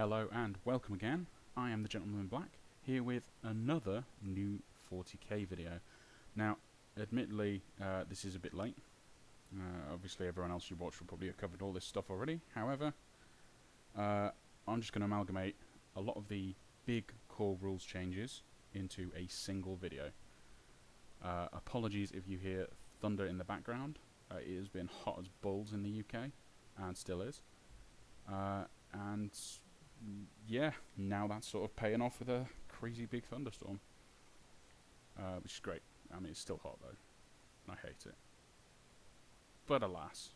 Hello and welcome again. I am the Gentleman in Black, here with another new 40k video. Now, admittedly, this is a bit late. Obviously, everyone else you watch will probably have covered all this stuff already. However, I'm just going to amalgamate a lot of the big core rules changes into a single video. Apologies if you hear thunder in the background. It has been hot as balls in the UK, and still is. And yeah, now that's sort of paying off with a crazy big thunderstorm, which is great. I mean, it's still hot though, and I hate it. But alas,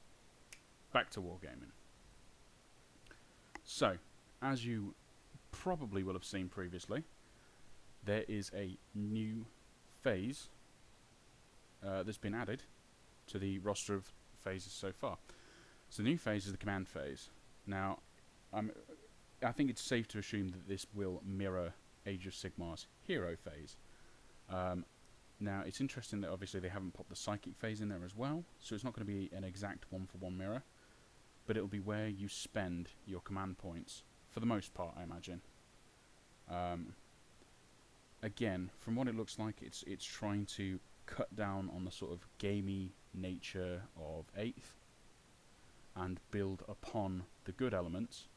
back to wargaming. So, as you probably will have seen previously, there is a new phase that's been added to the roster of phases so far. So the new phase is the command phase. Now, I think it's safe to assume that this will mirror Age of Sigmar's hero phase. Now, it's interesting that obviously they haven't popped the psychic phase in there as well, so it's not going to be an exact one-for-one mirror, but it'll be where you spend your command points, for the most part, I imagine. Again, from what it looks like, it's trying to cut down on the sort of gamey nature of 8th, and build upon the good elements,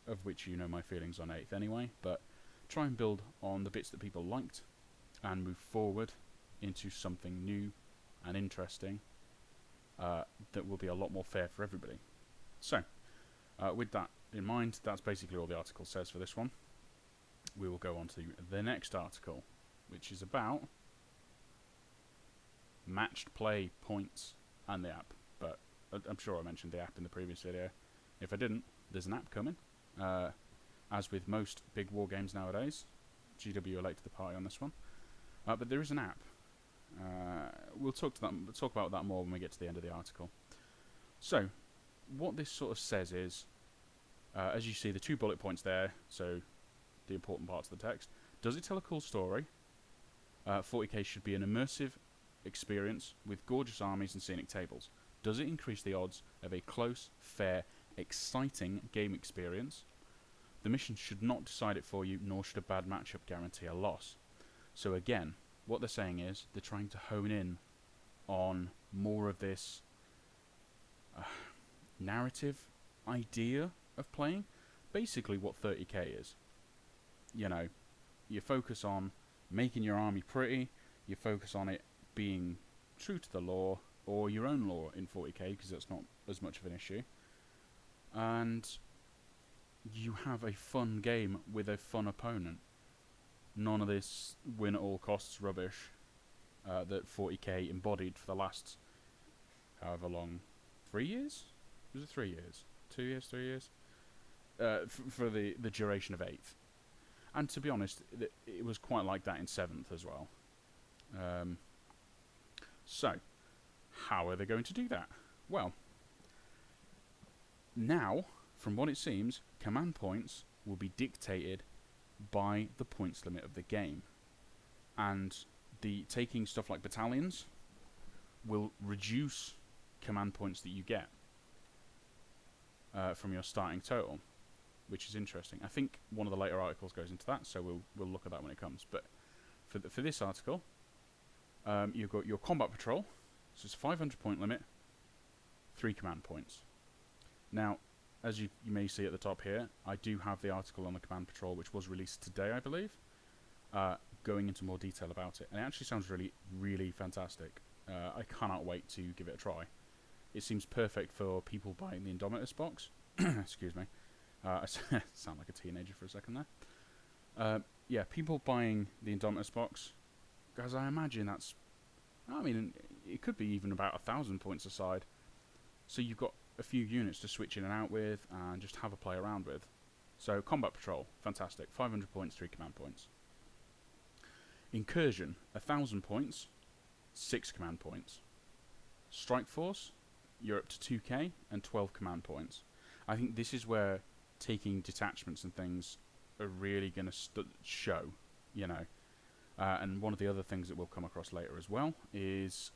of which you know my feelings on 8th anyway, but try and build on the bits that people liked and move forward into something new and interesting that will be a lot more fair for everybody. So, with that in mind, that's basically all the article says for this one. We will go on to the next article, which is about matched play points and the app. But I'm sure I mentioned the app in the previous video. If I didn't, there's an app coming. As with most big war games nowadays, GW are late to the party on this one. But there is an app. We'll talk about that more when we get to the end of the article. So, what this sort of says is, as you see, the 2 bullet points there, so the important parts of the text. Does it tell a cool story? 40k should be an immersive experience with gorgeous armies and scenic tables. Does it increase the odds of a close, fair, exciting game experience? The mission should not decide it for you, nor should a bad matchup guarantee a loss. So again, what they're saying is they're trying to hone in on more of this narrative idea of playing. Basically what 30k is. You know, you focus on making your army pretty, you focus on it being true to the lore, or your own lore in 40k, because that's not as much of an issue. And you have a fun game with a fun opponent. None of this win at all costs rubbish that 40k embodied for the last however long, 3 years? Was it 3 years? 2 years, 3 years? For the duration of 8th. And to be honest, it was quite like that in 7th as well. So, how are they going to do that? Well, now, from what it seems, command points will be dictated by the points limit of the game. And the taking stuff like battalions will reduce command points that you get from your starting total, which is interesting. I think one of the later articles goes into that, so we'll look at that when it comes. But for this article, you've got your combat patrol, so it's a 500 point limit, 3 command points. Now, as you may see at the top here, I do have the article on the command patrol, which was released today, I believe, going into more detail about it. And it actually sounds really, really fantastic. I cannot wait to give it a try. It seems perfect for people buying the Indomitus box. Excuse me. I sound like a teenager for a second there. Yeah, people buying the Indomitus box, because I imagine that's, I mean, it could be even about 1,000 points aside. So you've got a few units to switch in and out with and just have a play around with. So combat patrol, fantastic. 500 points, 3 command points. Incursion, 1,000 points, 6 command points. Strike force, you're up to 2k and 12 command points. I think this is where taking detachments and things are really going to show, you know. And one of the other things that we'll come across later as well is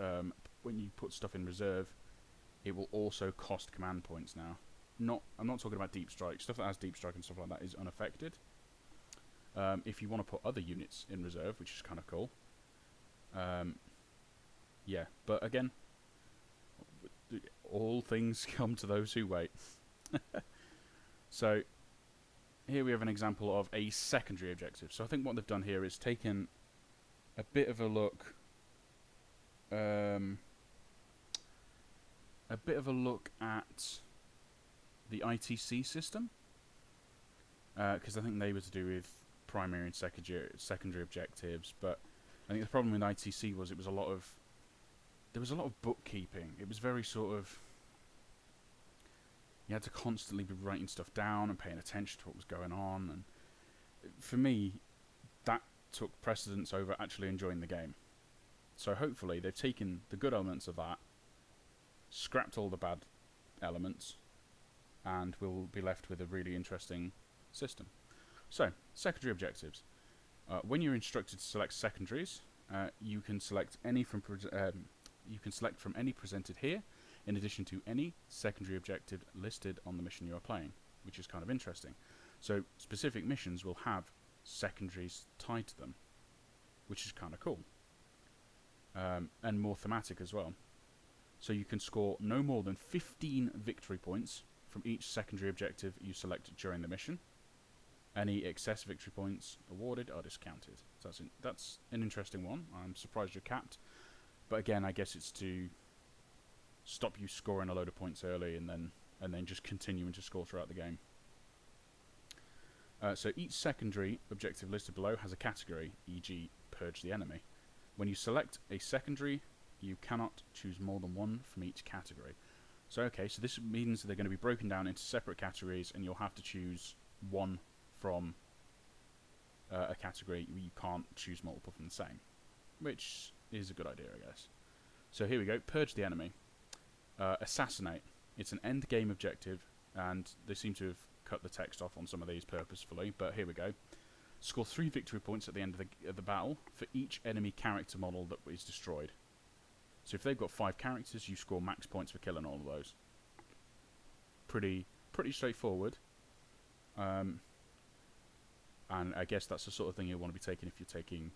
when you put stuff in reserve, it will also cost command points now. I'm not talking about deep strike. Stuff that has deep strike and stuff like that is unaffected. If you want to put other units in reserve, which is kind of cool. Yeah, but again, all things come to those who wait. So here we have an example of a secondary objective. So I think what they've done here is taken a bit of a look, at the ITC system, because I think they were to do with primary and secondary objectives. But I think the problem with ITC was there was a lot of bookkeeping. It was very sort of, you had to constantly be writing stuff down and paying attention to what was going on, and for me, that took precedence over actually enjoying the game. So hopefully they've taken the good elements of that, scrapped all the bad elements, and we'll be left with a really interesting system. So, secondary objectives. When you're instructed to select secondaries, you can select from any presented here, in addition to any secondary objective listed on the mission you are playing, which is kind of interesting. So specific missions will have secondaries tied to them, which is kind of cool, and more thematic as well. So you can score no more than 15 victory points from each secondary objective you select during the mission. Any excess victory points awarded are discounted. So that's an interesting one. I'm surprised you're capped, but again, I guess it's to stop you scoring a load of points early and then just continuing to score throughout the game. So each secondary objective listed below has a category, e.g. purge the enemy. When you select a secondary, you cannot choose more than one from each category. So okay, so this means they're going to be broken down into separate categories, and you'll have to choose one from a category. You can't choose multiple from the same, which is a good idea, I guess. So here we go, purge the enemy. Assassinate. It's an end game objective, and they seem to have cut the text off on some of these purposefully, but here we go. Score 3 victory points at the end of the battle for each enemy character model that is destroyed. So if they've got 5 characters, you score max points for killing all of those. Pretty straightforward. And I guess that's the sort of thing you want to be taking if you're taking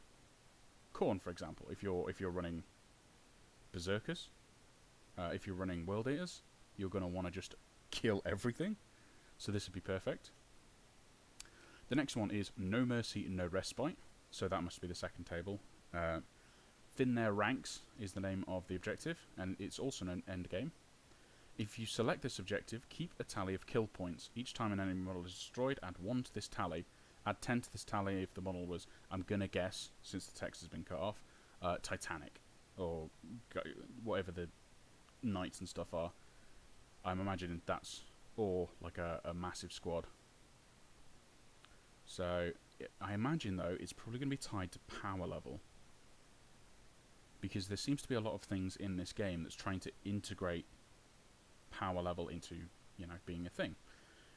Khorne, for example. If you're running Berserkers, if you're running World Eaters, you're going to want to just kill everything. So this would be perfect. The next one is No Mercy, No Respite. So that must be the second table. Thin Their Ranks is the name of the objective, and it's also an end game. If you select this objective, keep a tally of kill points. Each time an enemy model is destroyed, add 1 to this tally. Add 10 to this tally if the model was, I'm going to guess, since the text has been cut off, Titanic, or whatever the knights and stuff are. I'm imagining that's, or like a massive squad. So I imagine though it's probably going to be tied to power level, because there seems to be a lot of things in this game that's trying to integrate power level into, being a thing.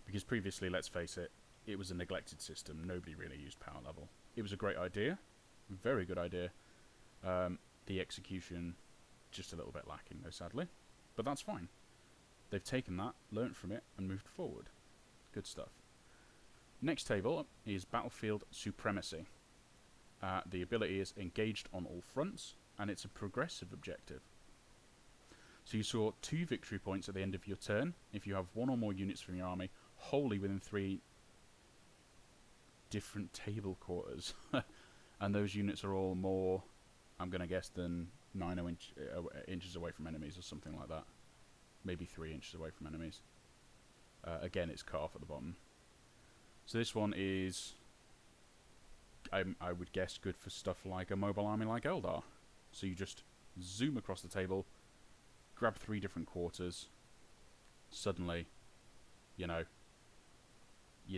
Because previously, let's face it, it was a neglected system. Nobody really used power level. It was a great idea, very good idea. The execution just a little bit lacking though, sadly, but that's fine. They've taken that, learnt from it, and moved forward. Good stuff. Next table is Battlefield Supremacy. The ability is engaged on all fronts, and it's a progressive objective. So you score 2 victory points at the end of your turn if you have 1 or more units from your army wholly within 3 different table quarters. And those units are all more, I'm going to guess, than 9 inches away from enemies or something like that. Maybe 3 inches away from enemies. Again, it's cut off at the bottom. So this one is, I would guess, good for stuff like a mobile army like Eldar. So you just zoom across the table, grab 3 different quarters, suddenly, you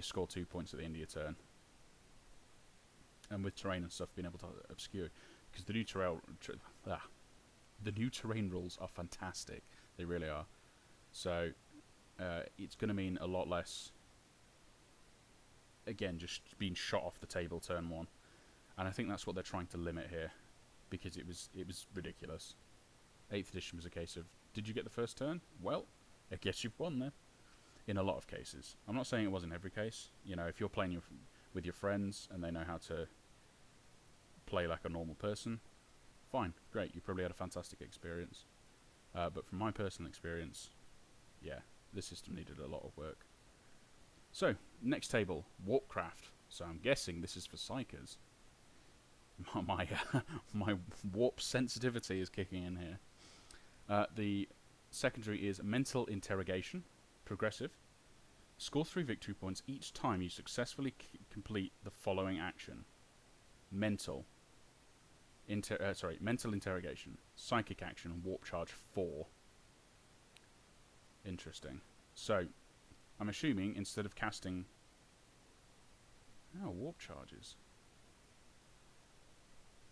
score 2 points at the end of your turn. And with terrain and stuff being able to obscure, because the new terrain rules are fantastic. They really are. So it's going to mean a lot less, again, just being shot off the table turn 1. And I think that's what they're trying to limit here, because it was ridiculous. 8th edition was a case of, did you get the first turn? Well, I guess you've won then. in a lot of cases. I'm not saying it was in every case. You know, if you're playing with your friends and they know how to play like a normal person, fine, great, you probably had a fantastic experience. But from my personal experience, yeah, the system needed a lot of work. So, next table, Warpcraft. So I'm guessing this is for psychers. My warp sensitivity is kicking in here. The secondary is Mental Interrogation, progressive. Score 3 victory points each time you successfully complete the following action. Mental Interrogation, Psychic Action, Warp Charge 4. Interesting. So, I'm assuming instead of casting... Oh, Warp Charges.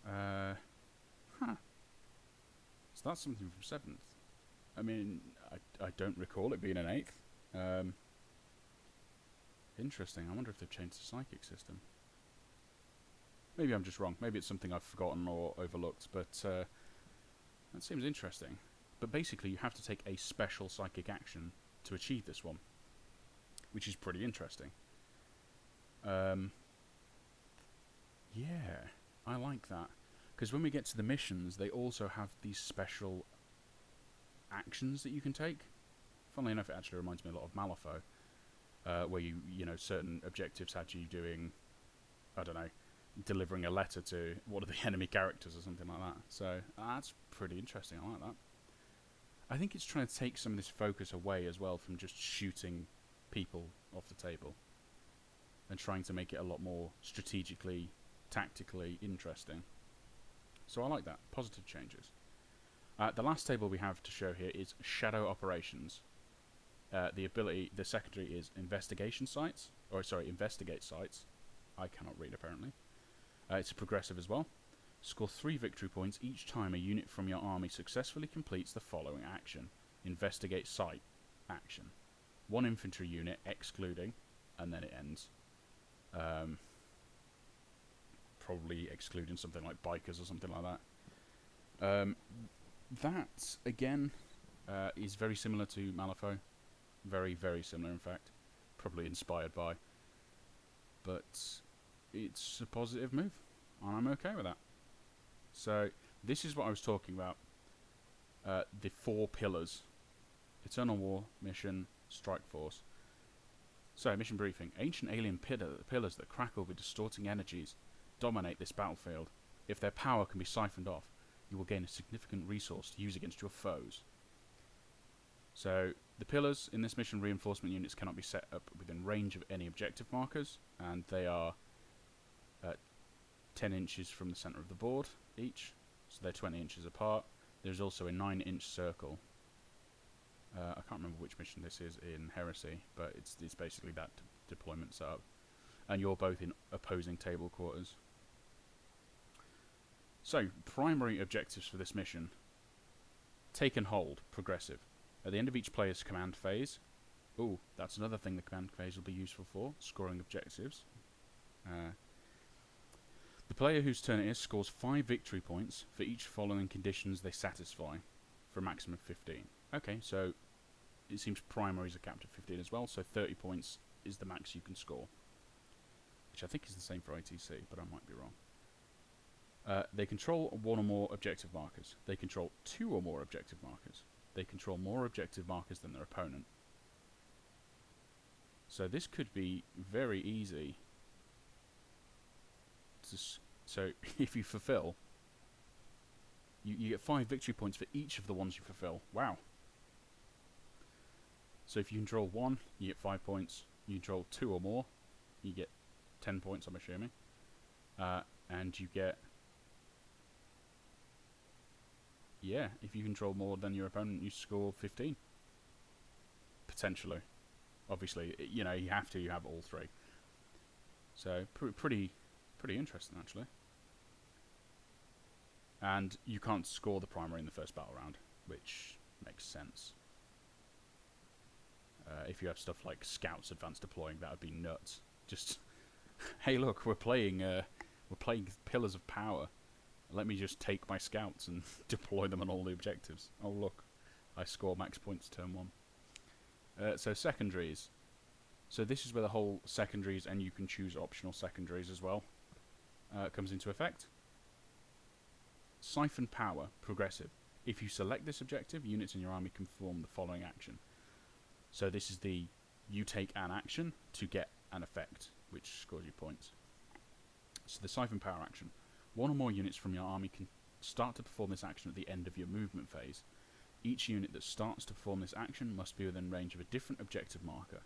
So that's something from 7th. I mean, I don't recall it being an 8th. Interesting. I wonder if they've changed the psychic system. Maybe I'm just wrong. Maybe it's something I've forgotten or overlooked, but that seems interesting. But basically, you have to take a special psychic action to achieve this one, which is pretty interesting. Yeah, I like that. Because when we get to the missions, they also have these special actions that you can take. Funnily enough, it actually reminds me a lot of Malifaux, where you know, certain objectives had you doing, I don't know, delivering a letter to one of the enemy characters or something like that. So that's pretty interesting. I like that. I think it's trying to take some of this focus away as well from just shooting people off the table and trying to make it a lot more strategically, tactically interesting. So I like that. Positive changes. The last table we have to show here is Shadow Operations. The secondary is Investigate Sites. I cannot read apparently. It's a progressive as well. Score 3 victory points each time a unit from your army successfully completes the following action. Investigate Site action. 1 infantry unit excluding, and then it ends. Probably excluding something like bikers or something like that. That, again, is very similar to Malifaux. Very, very similar, in fact. Probably inspired by. But it's a positive move, and I'm okay with that. So, this is what I was talking about. The 4 pillars. Eternal War, Mission, Strike Force. So, mission briefing. Ancient alien pillars that crackle with distorting energies dominate this battlefield. If their power can be siphoned off, you will gain a significant resource to use against your foes. So, the pillars in this mission reinforcement units cannot be set up within range of any objective markers, and they are 10 inches from the centre of the board each, so they're 20 inches apart. There's also a 9-inch circle. I can't remember which mission this is in Heresy, but it's basically that deployment setup. And you're both in opposing table quarters. So, primary objectives for this mission. Take and hold, progressive. At the end of each player's command phase, ooh, that's another thing the command phase will be useful for, scoring objectives. The player whose turn it is scores 5 victory points for each following conditions they satisfy, for a maximum of 15. Okay, so it seems primaries are capped at 15 as well, so 30 points is the max you can score. Which I think is the same for ITC, but I might be wrong. They control 1 or more objective markers. They control 2 or more objective markers. They control more objective markers than their opponent. So this could be very easy. So if you fulfill, you get 5 victory points for each of the ones you fulfill. Wow. So if you control 1, you get 5 points. You control 2 or more, you get 10 points, I'm assuming. And you get... Yeah, if you control more than your opponent, you score 15. Potentially. Obviously, you know, you have all 3. So, pretty interesting, actually. And you can't score the primary in the first battle round, which makes sense. If you have stuff like scouts advanced deploying, that would be nuts. Just, hey, look, we're playing Pillars of Power. Let me just take my scouts and deploy them on all the objectives. Oh, look, I score max points turn 1. So secondaries. So this is where the whole secondaries, and you can choose optional secondaries as well, comes into effect. Siphon power, progressive. If you select this objective, units in your army can perform the following action. So this is the, you take an action to get an effect, which scores you points. So the siphon power action. One or more units from your army can start to perform this action at the end of your movement phase. Each unit that starts to perform this action must be within range of a different objective marker.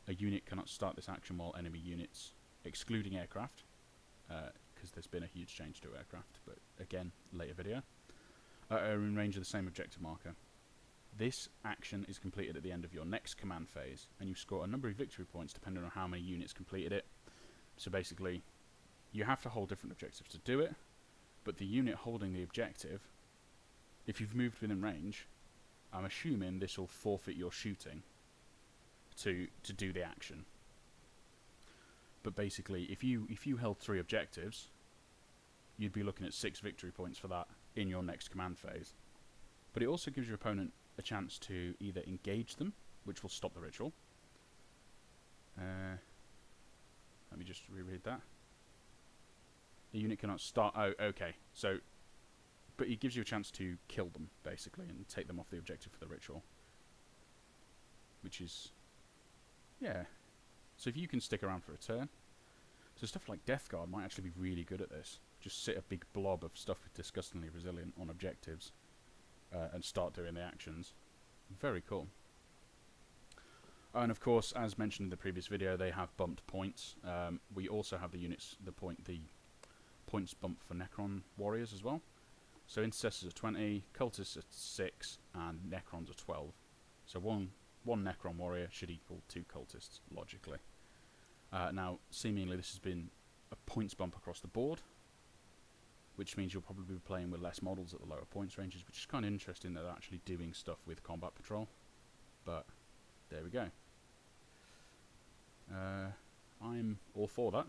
A unit cannot start this action while enemy units, excluding aircraft, because there's been a huge change to aircraft, but again, later video, are in range of the same objective marker. This action is completed at the end of your next command phase, and you score a number of victory points depending on how many units completed it. So basically, you have to hold different objectives to do it, but the unit holding the objective, if you've moved within range, I'm assuming this will forfeit your shooting to do the action. But basically, if you held 3 objectives, you'd be looking at 6 victory points for that in your next command phase. But it also gives your opponent a chance to either engage them, which will stop the ritual. Let me just reread that. The unit cannot start... Oh, okay. So, but it gives you a chance to kill them, basically, and take them off the objective for the ritual. Which is... yeah. So if you can stick around for a turn... So stuff like Death Guard might actually be really good at this. Just sit a big blob of stuff disgustingly resilient on objectives and start doing the actions. Very cool. And of course, as mentioned in the previous video, they have bumped points. We also have the units, the points bump for Necron warriors as well. So Intercessors are 20, Cultists are 6, and Necrons are 12. So one Necron warrior should equal 2 Cultists, logically. Now, seemingly this has been a points bump across the board, which means you'll probably be playing with less models at the lower points ranges, which is kind of interesting that they're actually doing stuff with Combat Patrol. But, there we go. I'm all for that.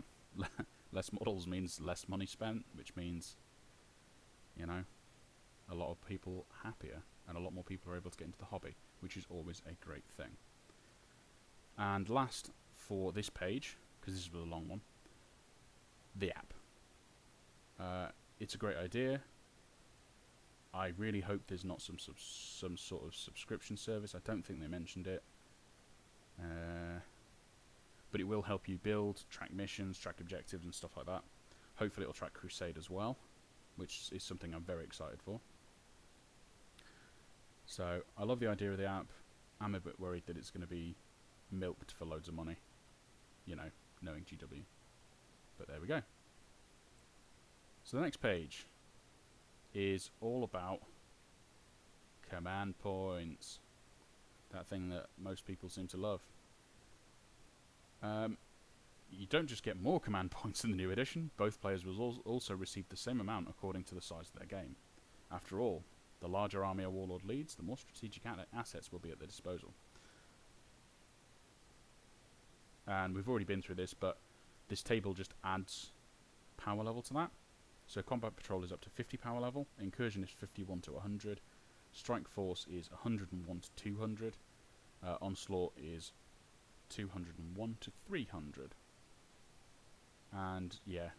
Less models means less money spent, which means, you know, a lot of people happier, and a lot more people are able to get into the hobby, which is always a great thing. And last for this page, because this is a long one, the app. It's a great idea. I really hope there's not some sort of subscription service. I don't think they mentioned it. But it will help you build, track missions, track objectives and stuff like that. Hopefully it'll track Crusade as well, which is something I'm very excited for. So, I love the idea of the app. I'm a bit worried that it's going to be milked for loads of money. You know, knowing GW. But there we go. So the next page is all about command points. That thing that most people seem to love. You don't just get more command points in the new edition, both players will also receive the same amount according to the size of their game. After all, the larger army a warlord leads, the more strategic assets will be at their disposal. And we've already been through this, but this table just adds power level to that. So Combat Patrol is up to 50 power level, Incursion is 51 to 100, Strike Force is 101 to 200, Onslaught is 201 to 300. And yeah,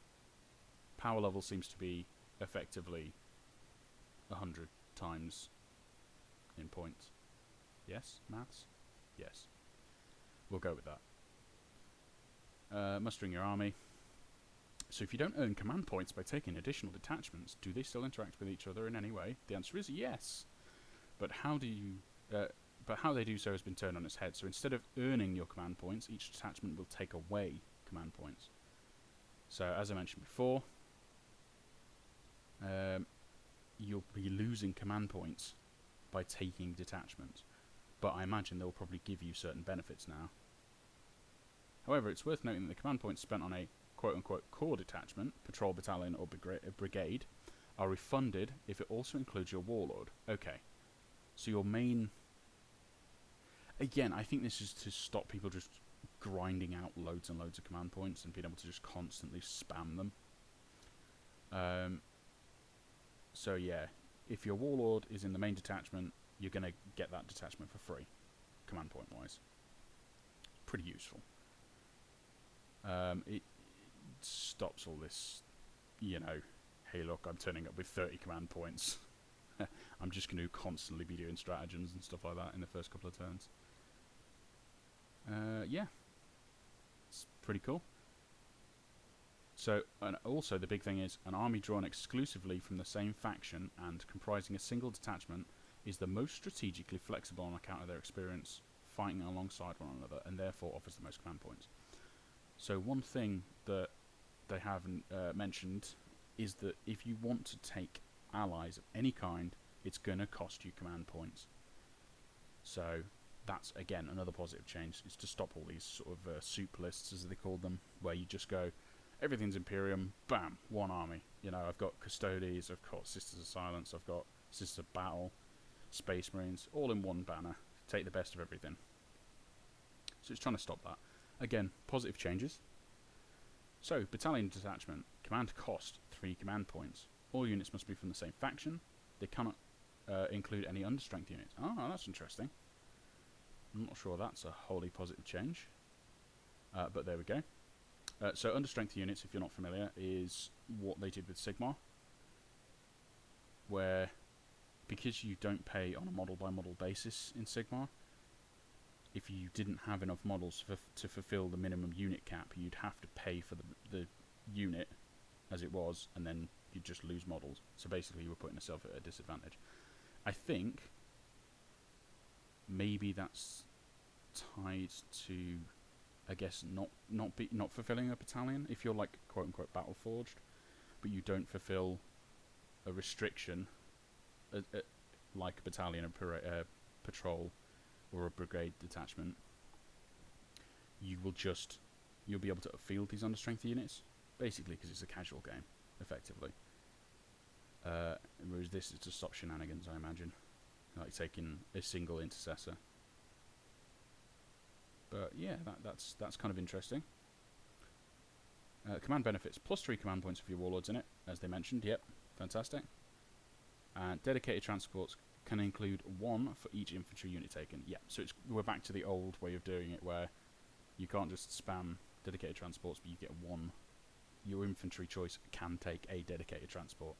power level seems to be effectively 100 times in points. Yes? Maths? Yes. We'll go with that. Mustering your army. So if you don't earn command points by taking additional detachments, do they still interact with each other in any way? The answer is yes. But how do you... but how they do so has been turned on its head. So instead of earning your command points, each detachment will take away command points. So as I mentioned before, you'll be losing command points by taking detachments. But I imagine they'll probably give you certain benefits now. However, it's worth noting that the command points spent on a quote-unquote core detachment, patrol battalion or brigade, are refunded if it also includes your warlord. Okay, so your main... Again, I think this is to stop people just grinding out loads and loads of command points and being able to just constantly spam them. So yeah, if your warlord is in the main detachment, you're going to get that detachment for free. command point wise. Pretty useful. It stops all this, you know, hey look, I'm turning up with 30 command points. I'm just going to constantly be doing stratagems and stuff like that in the first couple of turns. Yeah, it's pretty cool. So, and also the big thing is, an army drawn exclusively from the same faction and comprising a single detachment is the most strategically flexible on account of their experience fighting alongside one another, and therefore offers the most command points. So one thing that they haven't mentioned is that if you want to take allies of any kind, it's going to cost you command points. So that's, again, another positive change, is to stop all these sort of soup lists, as they call them, where you just go, everything's Imperium, bam, one army. You know, I've got Custodes, I've got Sisters of Silence, I've got Sisters of Battle, Space Marines, all in one banner. Take the best of everything. So it's trying to stop that. Again, positive changes. So, battalion detachment. Command cost 3 command points. All units must be from the same faction. They cannot include any understrength units. Oh, that's interesting. I'm not sure that's a wholly positive change. But there we go. So understrength units, if you're not familiar, is what they did with Sigmar, where because you don't pay on a model by model basis in Sigmar, if you didn't have enough models to fulfill the minimum unit cap, you'd have to pay for the unit as it was, and then you'd just lose models. So basically you were putting yourself at a disadvantage. I think maybe that's tied to, I guess, not fulfilling a battalion. If you're like quote unquote battle forged, but you don't fulfill a restriction, like a battalion, a patrol, or a brigade detachment, you'll be able to field these understrength units, basically because it's a casual game, effectively. Whereas this is to stop shenanigans, I imagine, like taking a single intercessor. But yeah, that's kind of interesting. Command benefits: +3 command points for your warlords in it, as they mentioned. Yep, fantastic. And dedicated transports can include 1 for each infantry unit taken. Yeah, so we're back to the old way of doing it, where you can't just spam dedicated transports, but you get 1. Your infantry choice can take a dedicated transport.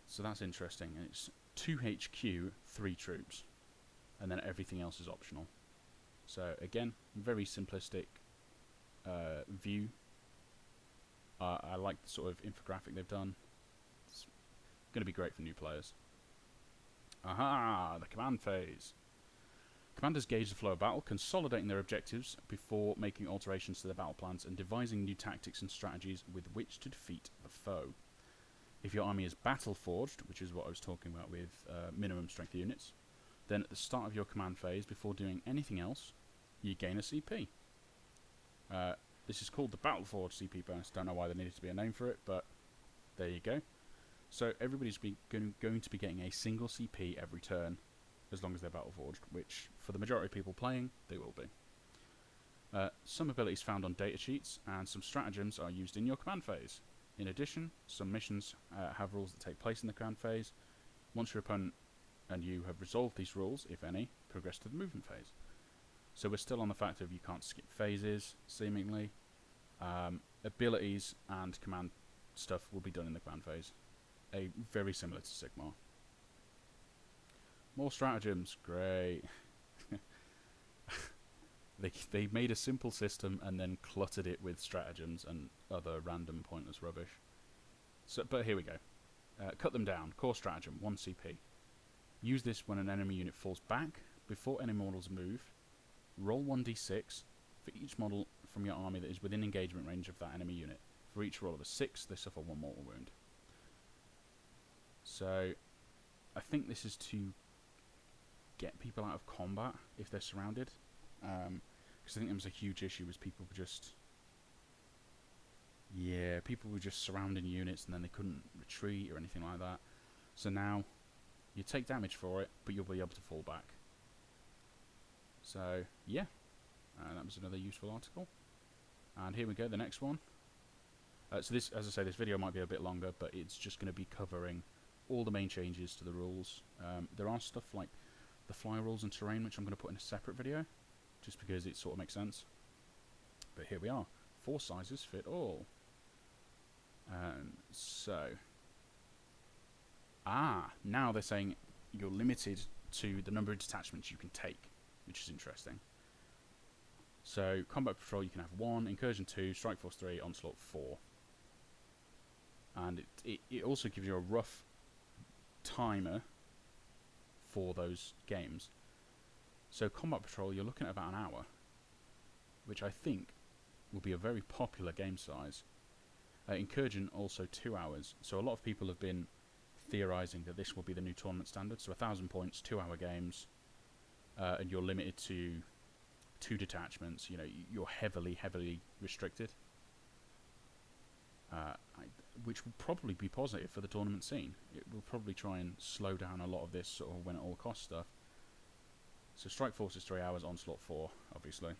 So that's interesting. And it's 2 HQ, 3 troops, and then everything else is optional. So again, very simplistic view. I like the sort of infographic they've done. It's going to be great for new players. Aha! The command phase. Commanders gauge the flow of battle, consolidating their objectives before making alterations to their battle plans and devising new tactics and strategies with which to defeat the foe. If your army is battle forged, which is what I was talking about with minimum strength units, then at the start of your command phase, before doing anything else, you gain a CP. This is called the Battle Forged CP bonus. Don't know why there needed to be a name for it, but there you go. So everybody's going to be getting a single CP every turn, as long as they're battle forged, which for the majority of people playing, they will be. Some abilities found on data sheets and some stratagems are used in your command phase. In addition, some missions have rules that take place in the command phase. Once your opponent and you have resolved these rules, if any, progress to the movement phase. So we're still on the fact of you can't skip phases, seemingly. Abilities and command stuff will be done in the command phase. Very similar to Sigmar. More stratagems, great. They made a simple system and then cluttered it with stratagems and other random pointless rubbish. So, but here we go. Cut them down. Core stratagem, 1 CP. Use this when an enemy unit falls back. Before any models move, roll 1d6 for each model from your army that is within engagement range of that enemy unit. For each roll of a 6, they suffer 1 mortal wound. So, I think this is to get people out of combat if they're surrounded. Because I think there was a huge issue with people were just... Yeah, people were just surrounding units and then they couldn't retreat or anything like that. So now, you take damage for it, but you'll be able to fall back. So, yeah. That was another useful article. And here we go, the next one. So this, as I say, this video might be a bit longer, but it's just going to be covering all the main changes to the rules. There are stuff like the fly rules and terrain, which I'm going to put in a separate video, just because it sort of makes sense. But here we are. 4 sizes fit all. Now they're saying you're limited to the number of detachments you can take, which is interesting. So, Combat Patrol you can have 1, Incursion 2, Strike Force 3, Onslaught 4. And it also gives you a rough timer for those games. So, Combat Patrol, you're looking at about an hour, which I think will be a very popular game size. Incursion, also 2 hours. So, a lot of people have been theorising that this will be the new tournament standard. So, 1,000 points, 2-hour games, and you're limited to 2 detachments. You know, you're heavily restricted, which will probably be positive for the tournament scene. It will probably try and slow down a lot of this sort of win at all cost stuff. So Strike Force is 3 hours, Onslaught 4, obviously.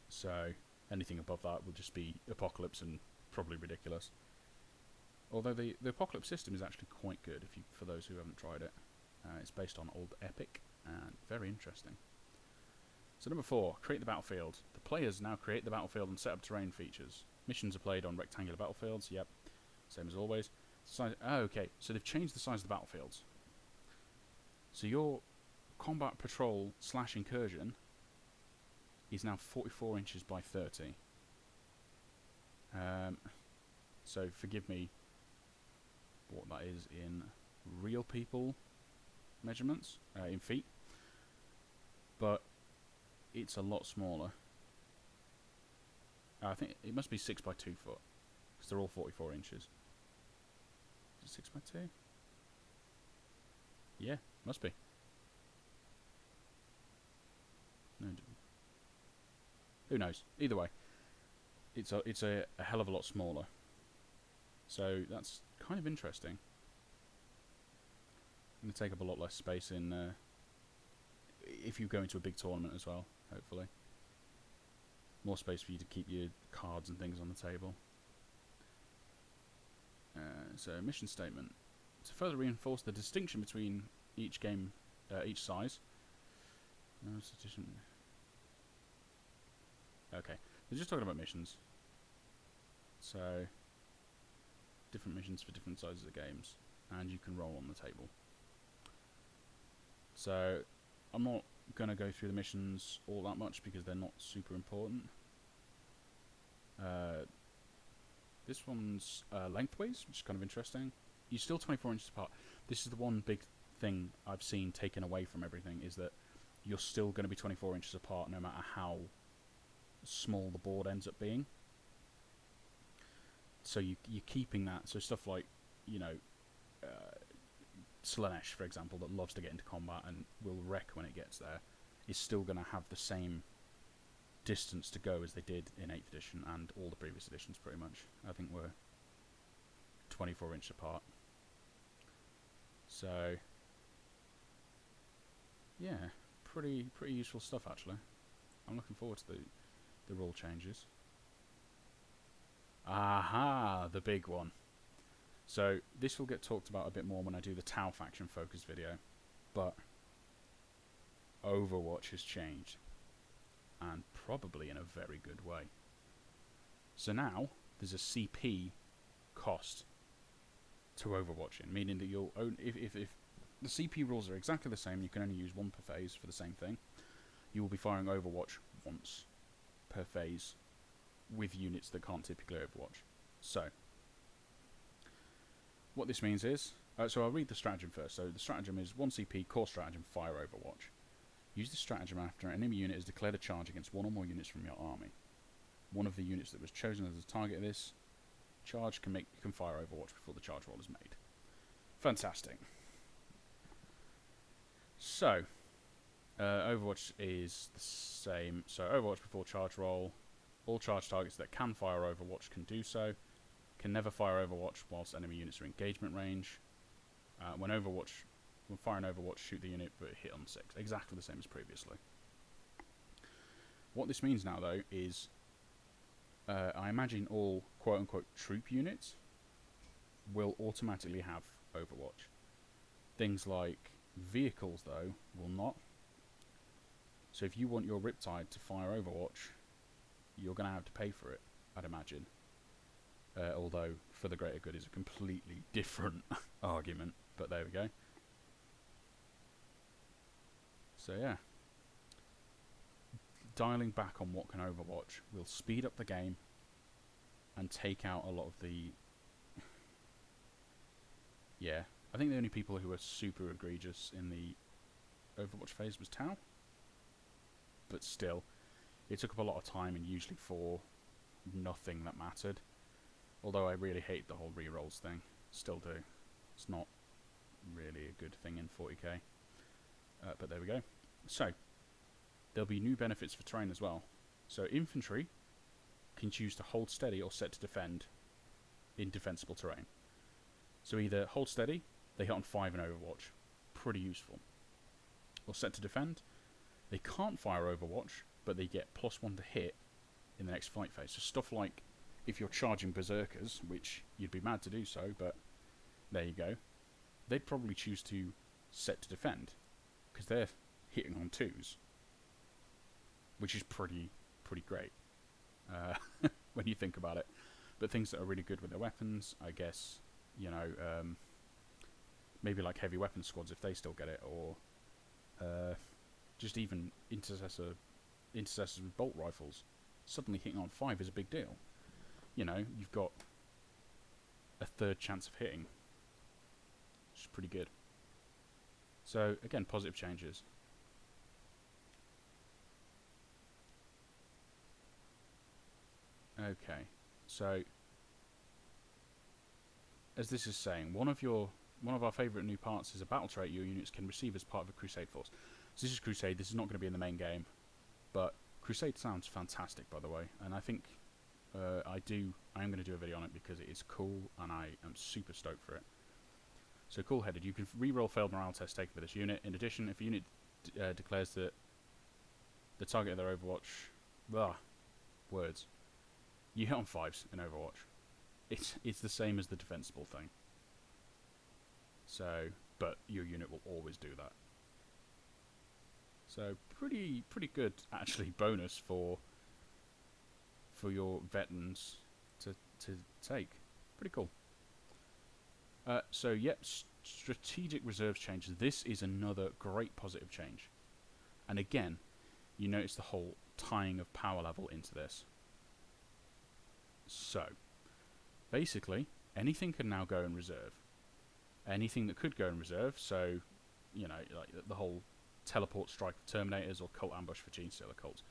So anything above that will just be Apocalypse and probably ridiculous. Although the Apocalypse system is actually quite good for those who haven't tried it. It's based on old Epic and very interesting. So number 4, create the battlefield. The players now create the battlefield and set up terrain features. Missions are played on rectangular battlefields. Yep, same as always. Okay, so they've changed the size of the battlefields. So your Combat Patrol / Incursion is now 44 inches by 30. So forgive me what that is in real people measurements, in feet. But it's a lot smaller. I think it must be 6 by 2 foot, because they're all 44 inches. Is it 6 by 2? Yeah, must be. No, who knows? Either way, it's a hell of a lot smaller. So that's kind of interesting. Going to take up a lot less space in if you go into a big tournament as well, hopefully. More space for you to keep your cards and things on the table. So, mission statement. To further reinforce the distinction between each game, each size. No sufficient. Okay, they're just talking about missions. So, different missions for different sizes of games, and you can roll on the table. So, I'm not going to go through the missions all that much because they're not super important. This one's lengthways, which is kind of interesting. You're still 24 inches apart. This is the one big thing I've seen taken away from everything, is that you're still going to be 24 inches apart no matter how small the board ends up being. So you're keeping that. So stuff like, you know, Slaanesh, for example, that loves to get into combat and will wreck when it gets there, is still going to have the same distance to go as they did in 8th edition and all the previous editions, pretty much. I think we're 24 inches apart. So, yeah, pretty useful stuff, actually. I'm looking forward to the rule changes. Aha, the big one. So, this will get talked about a bit more when I do the Tau faction focus video, but Overwatch has changed, and probably in a very good way. So now, there's a CP cost to Overwatching, meaning that you'll own, if the CP rules are exactly the same, you can only use 1 per phase for the same thing, you will be firing Overwatch once per phase with units that can't typically Overwatch. So, what this means is, so I'll read the stratagem first. So the stratagem is 1 CP, core stratagem, fire Overwatch. Use the stratagem after an enemy unit has declared a charge against 1 or more units from your army. One of the units that was chosen as the target of this charge can fire Overwatch before the charge roll is made. Fantastic. So, Overwatch is the same. So Overwatch before charge roll. All charge targets that can fire Overwatch can do so. Can never fire Overwatch whilst enemy units are engagement range. When firing Overwatch, shoot the unit but hit on 6. Exactly the same as previously. What this means now, though, is I imagine all quote-unquote troop units will automatically have Overwatch. Things like Vehicles, though, will not. So if you want your Riptide to fire Overwatch, you're going to have to pay for it, I'd imagine. Although, for the greater good is a completely different argument. But there we go. So yeah. Dialing back on what can Overwatch will speed up the game and take out a lot of the... Yeah. I think the only people who were super egregious in the Overwatch phase was Tau. But still, it took up a lot of time and usually for nothing that mattered. Although I really hate the whole rerolls thing. Still do. It's not really a good thing in 40k. But there we go. So, there'll be new benefits for terrain as well. So infantry can choose to hold steady or set to defend in defensible terrain. So either hold steady, they hit on 5 in Overwatch. Pretty useful. Or set to defend, they can't fire Overwatch, but they get +1 to hit in the next fight phase. So stuff like if you're charging Berserkers, which you'd be mad to do so, but there you go. They'd probably choose to set to defend, because they're hitting on 2s. Which is pretty great when you think about it. But things that are really good with their weapons, I guess, you know, maybe like heavy weapon squads if they still get it, or just even intercessors with bolt rifles. Suddenly hitting on 5 is a big deal. You know, you've got a third chance of hitting, which is pretty good. So again, positive changes. Okay, so as this is saying, one of our favourite new parts is a battle trait your units can receive as part of a Crusade force. So this is Crusade. This is not going to be in the main game, but Crusade sounds fantastic, by the way, and I think I'm going to do a video on it because it is cool, and I am super stoked for it. So cool-headed. You can reroll failed morale test taken for this unit. In addition, if a unit declares that the target of their Overwatch, words. You hit on 5s in Overwatch. It's the same as the defensible thing. So, but your unit will always do that. So pretty good actually bonus for your veterans to take. Pretty cool. So yep, strategic reserves changes. This is another great positive change. And again, you notice the whole tying of power level into this. So, basically, anything can now go in reserve. Anything that could go in reserve, so, you know, like the whole teleport strike of Terminators or cult ambush for Genestealer cults,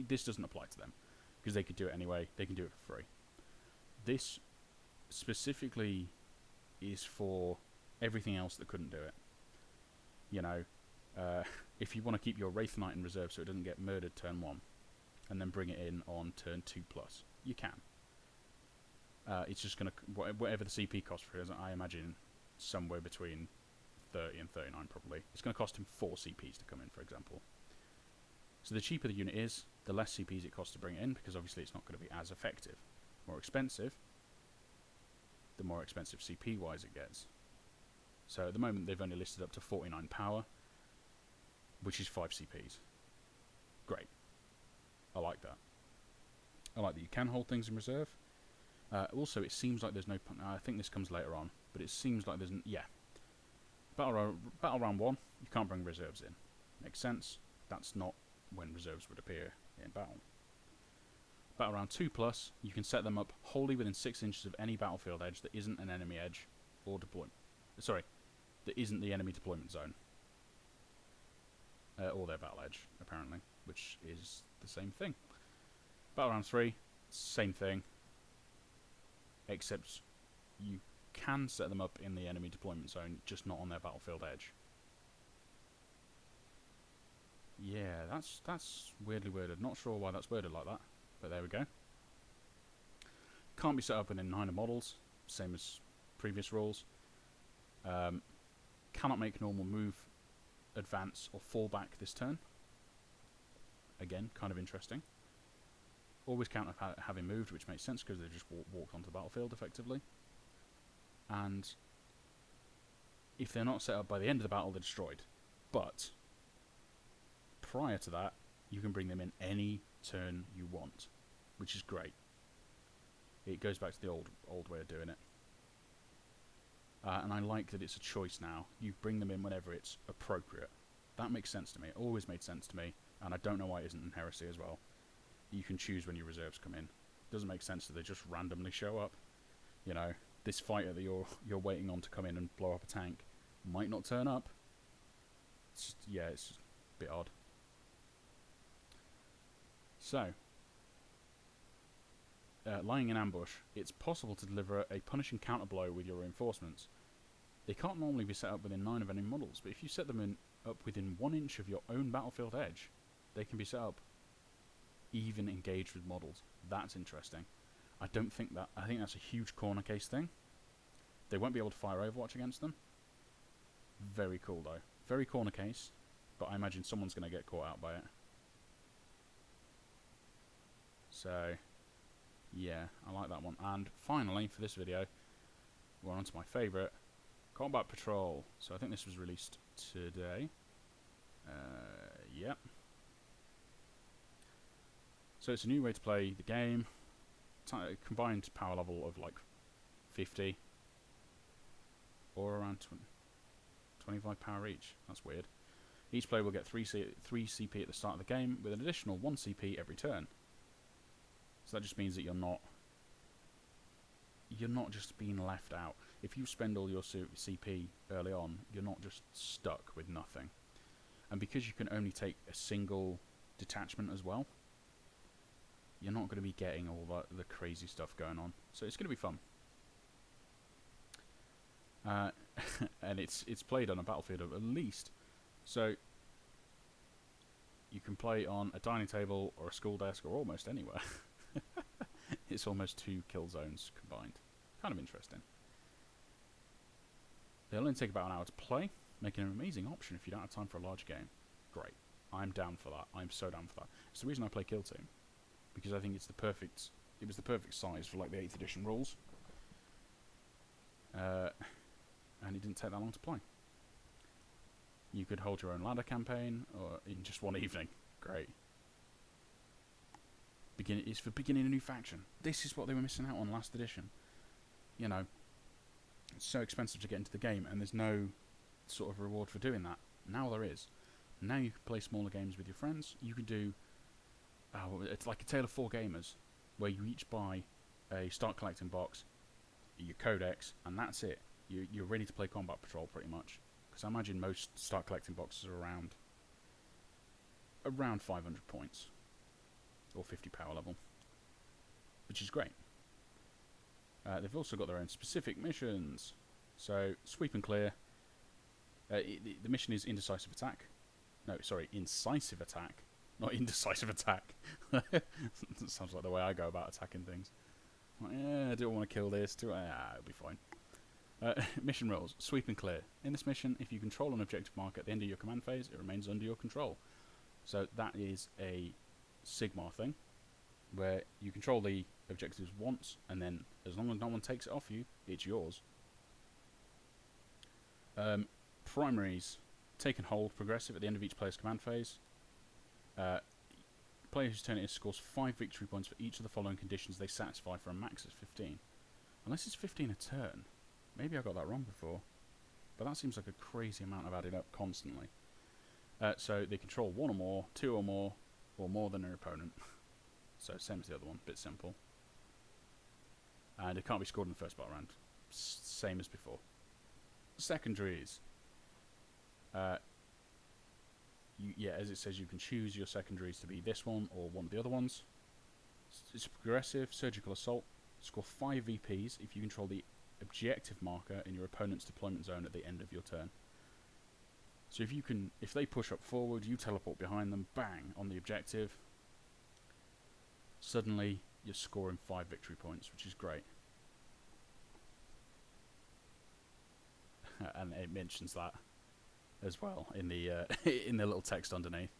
this doesn't apply to them, because they could do it anyway, they can do it for free. This specifically is for everything else that couldn't do it. You know, if you want to keep your Wraith Knight in reserve so it doesn't get murdered turn 1, and then bring it in on turn 2+, you can. It's just going to, whatever the CP cost for it is, I imagine somewhere between 30 and 39 probably. It's going to cost him 4 CPs to come in, for example. So the cheaper the unit is, the less CPs it costs to bring it in, because obviously it's not going to be as effective. More expensive, the more expensive CP-wise it gets. So at the moment they've only listed up to 49 power, which is 5 CPs. Great. I like that. I like that you can hold things in reserve. Also, it seems like there's no... I think this comes later on, but it seems like there's... Yeah. Battle round 1, you can't bring reserves in. Makes sense. That's not when reserves would appear in battle. Battle round 2+, you can set them up wholly within 6 inches of any battlefield edge that isn't an enemy edge or deployment. Sorry, that isn't the enemy deployment zone. Or their battle edge, apparently, which is the same thing. Battle round 3, same thing. Except you can set them up in the enemy deployment zone, just not on their battlefield edge. Yeah, that's weirdly worded. Not sure why that's worded like that, but there we go. Can't be set up within 9 models, same as previous rules. Cannot make normal move, advance, or fall back this turn. Again, kind of interesting. Always count having moved, which makes sense because they've just walked onto the battlefield effectively. And if they're not set up by the end of the battle, they're destroyed. But prior to that, you can bring them in any turn you want, which is great. It goes back to the old way of doing it. And I like that it's a choice now. You bring them in whenever it's appropriate. That makes sense to me. It always made sense to me, and I don't know why it isn't in Heresy as well. You can choose when your reserves come in. It doesn't make sense that they just randomly show up. You know, this fighter that you're waiting on to come in and blow up a tank might not turn up. It's just a bit odd. So, lying in ambush, it's possible to deliver a punishing counterblow with your reinforcements. They can't normally be set up within 9 of any models, but if you set them up within 1 inch of your own battlefield edge, they can be set up even engaged with models. That's interesting. I think that's a huge corner case thing. They won't be able to fire Overwatch against them. Very cool though. Very corner case, but I imagine someone's going to get caught out by it. So, yeah, I like that one. And finally, for this video, we're on to my favourite, Combat Patrol. So I think this was released today. Yep. So it's a new way to play the game. Combined power level of like 50 or around 25 power each. That's weird. Each player will get 3 CP at the start of the game with an additional 1 CP every turn. So that just means that you're not just being left out. If you spend all your CP early on, you're not just stuck with nothing. And because you can only take a single detachment as well, you're not going to be getting all the crazy stuff going on. So it's going to be fun. And it's played on a battlefield of at least. So you can play on a dining table or a school desk or almost anywhere. It's almost 2 kill zones combined. Kind of interesting. They'll only take about an hour to play, making an amazing option if you don't have time for a large game. Great. I'm down for that. I'm so down for that. It's the reason I play Kill Team, because I think it was the perfect size for like the 8th edition rules. And it didn't take that long to play. You could hold your own ladder campaign or in just one evening. Great. It's for beginning a new faction. This is what they were missing out on last edition. You know, it's so expensive to get into the game, and there's no sort of reward for doing that. Now there is. Now you can play smaller games with your friends. You can do... it's like a Tale of 4 Gamers, where you each buy a start collecting box, your codex, and that's it. You're ready to play Combat Patrol pretty much. Because I imagine most start collecting boxes are around 500 points. Or 50 power level. Which is great. They've also got their own specific missions. So, sweep and clear. The mission is Indecisive Attack. No, sorry, Incisive Attack. Not Indecisive Attack. That sounds like the way I go about attacking things. Like, yeah, I don't want to kill this. It'll be fine. Mission rules. Sweep and clear. In this mission, if you control an objective mark at the end of your command phase, it remains under your control. So that is a Sigmar thing, where you control the objectives once, and then as long as no one takes it off you, it's yours. Primaries. Take and hold progressive at the end of each player's command phase. Player whose turn it is scores 5 victory points for each of the following conditions they satisfy for a max of 15. Unless it's 15 a turn. Maybe I got that wrong before. But that seems like a crazy amount of added up constantly. So they control 1 or more, 2 or more than their opponent. So same as the other one, bit simple. And it can't be scored in the first battle round. Same as before. Secondaries. As it says, you can choose your secondaries to be this one or one of the other ones. It's progressive, surgical assault. Score 5 VPs if you control the objective marker in your opponent's deployment zone at the end of your turn. So if they push up forward, you teleport behind them, bang, on the objective. Suddenly, you're scoring 5 victory points, which is great. And it mentions that as well in the in the little text underneath.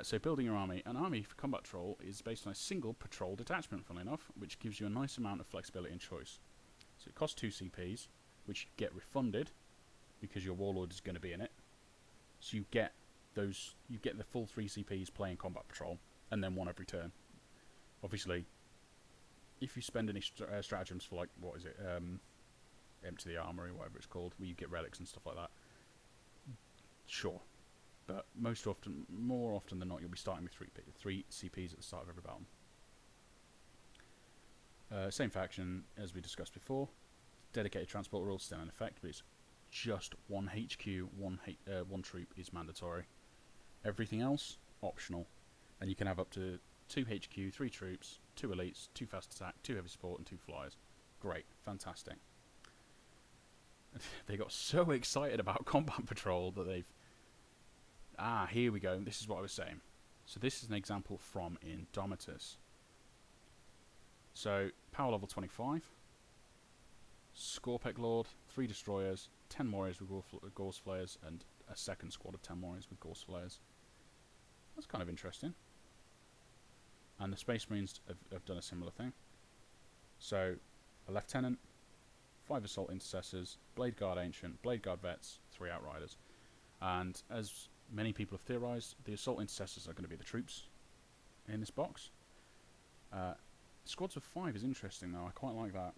So building your army. An army for Combat Patrol is based on a single patrol detachment, funnily enough, which gives you a nice amount of flexibility and choice. So it costs 2 CPs, which you get refunded, because your Warlord is going to be in it. So you get the full 3 CPs playing Combat Patrol, and then 1 every turn. Obviously, if you spend any stratagems for, like, what is it, Empty the Armory, whatever it's called, where you get relics and stuff like that, sure. But more often than not, you'll be starting with 3 CPs at the start of every battle. Same faction as we discussed before. Dedicated transport rules still in effect, but it's just 1 HQ, 1 troop is mandatory. Everything else, optional. And you can have up to 2 HQ, 3 troops, 2 elites, 2 fast attack, 2 heavy support, and 2 flyers. Great, fantastic. They got so excited about Combat Patrol that they've... here we go, this is what I was saying. So this is an example from Indomitus. So, power level 25, Scorpec Lord, 3 destroyers, 10 warriors with Gorse Flayers, and a second squad of 10 warriors with Gorse Flayers. That's kind of interesting. And the Space Marines have done a similar thing. So, a Lieutenant, 5 Assault Intercessors, Blade Guard Ancient, Blade Guard Vets, 3 Outriders. And as many people have theorised, the Assault Intercessors are going to be the troops in this box. Squads of 5 is interesting though, I quite like that.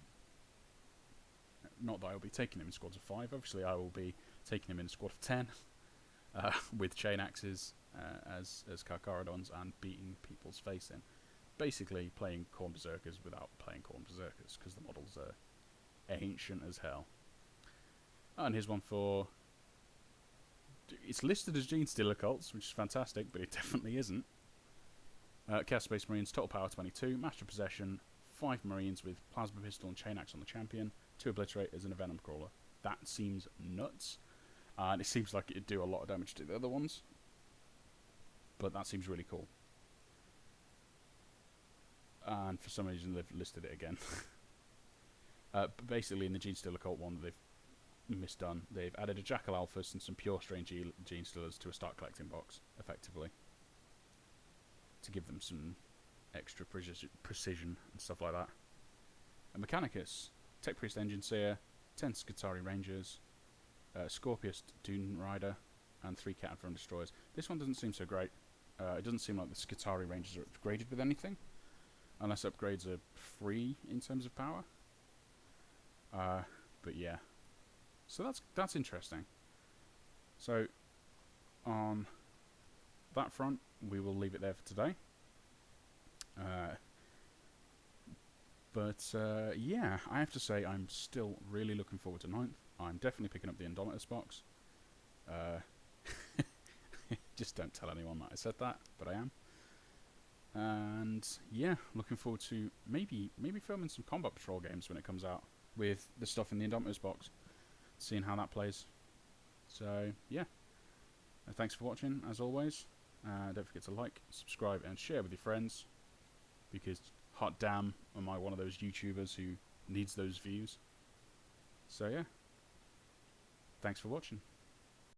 Not that I will be taking him in squads of 5, obviously I will be taking him in a squad of 10 with chain axes as Karkarodons and beating people's face in. Basically playing Khorne Berserkers without playing Khorne Berserkers because the models are ancient as hell. And here's one for... It's listed as Genestealer Cults, which is fantastic, but it definitely isn't. Chaos Space Marines, total power 22, Master Possession, 5 Marines with Plasma Pistol and Chain Axe on the champion, 2 Obliterators and a Venom Crawler. That seems nuts, and it seems like it'd do a lot of damage to the other ones, but that seems really cool. And for some reason they've listed it again. But basically in the Genestealer Cult one that they've misdone, they've added a Jackal Alphas and some pure strain Genestealers to a start collecting box, effectively, to give them some extra precision and stuff like that. And Mechanicus, Tech Priest Engine Seer, 10 Skitarii Rangers, Scorpius Dune Rider, and 3 Cat-Throne Destroyers. This one doesn't seem so great. It doesn't seem like the Skitarii Rangers are upgraded with anything, unless upgrades are free in terms of power. But yeah, so that's interesting. So on that front, we will leave it there for today. Yeah, I have to say I'm still really looking forward to 9th. I'm definitely picking up the Indomitus box. Just don't tell anyone that I said that, but I am. And yeah, looking forward to maybe filming some Combat Patrol games when it comes out with the stuff in the Indomitus box, seeing how that plays. So yeah, thanks for watching as always. Don't forget to like, subscribe and share with your friends, because hot damn am I one of those YouTubers who needs those views. So yeah, thanks for watching.